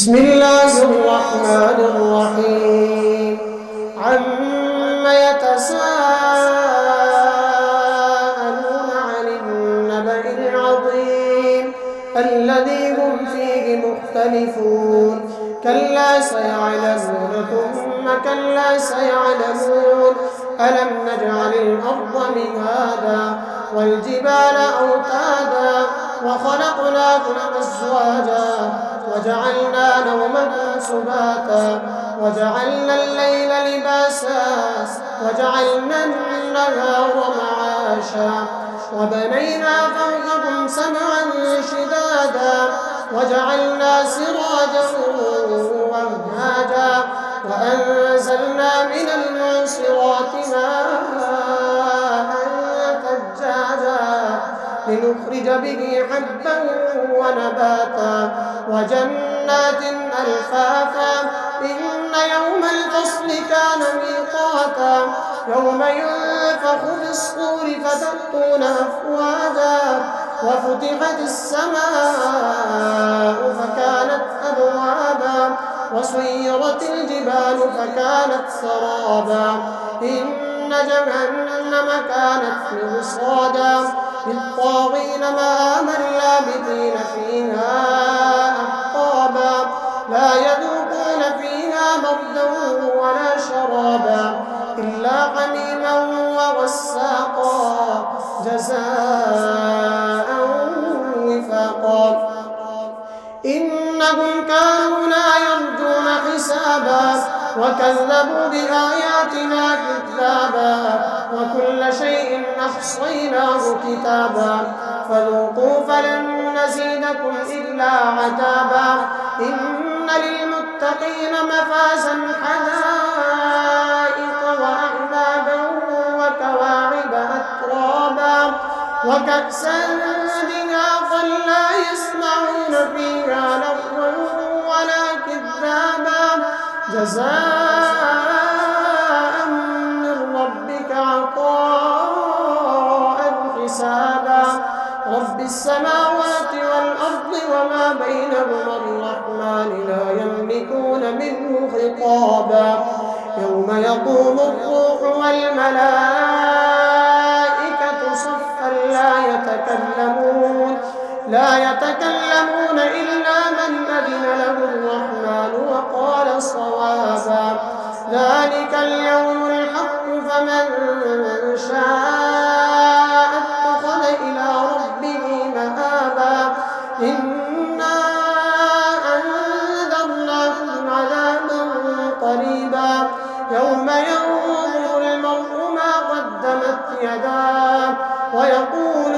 بسم الله الرحمن الرحيم عم يتساءلون عن النبأ العظيم الذي هم فيه مختلفون كلا سيعلمون ثم كلا سيعلمون ألم نجعل الأرض مهادا والجبال أوتادا وخلقناكم أزواجا وجعلنا نومكم سباتا وجعلنا الليل لباسا وجعلنا النهار معاشا وبنينا فوقكم سبعا شدادا وجعلنا سراجا وهاجا وأنزلنا من المعصرات ماء ثجاجا لنخرج به حبا ونباتا وجنات ألفافا إن يوم الفصل كان ميقاتا يوم ينفخ في الصور فتأتون أفواجا وفتحت السماء فكانت أبوابا وسيرت الجبال فكانت سرابا إن جهنم كانت مرصادا للطاغين مآبا لابثين فيها أحقابا لا يذوقون فيها بردا ولا شرابا إلا حميما وغساقا جزاء وفاقا إنهم كانوا لا يرجون حسابا وكذبوا بآياتنا كذابا وكل شيء أحصيناه كتابا فذوقوا فلن نزيدكم إلا عذابا إن للمتقين مفازا حدائق وأعنابا وكواعب أترابا وكأسا دهاقا لا يسمعون فيها لغوا ولا كذابا جزاء من ربك عطاء حسابا رب السماوات والأرض وما بينهما الرحمن لا يملكون منه خطابا يوم يقوم الروح والملائكة صفا لا يتكلمون إلا من أذن له الرحمن وقال صوابا ذلك اليوم الحق فمن شاء اتخذ إلى ربه مآبا إنا أنذرناكم عذابا قريبا يوم ينظر المرء ما قدمت يداه ويقول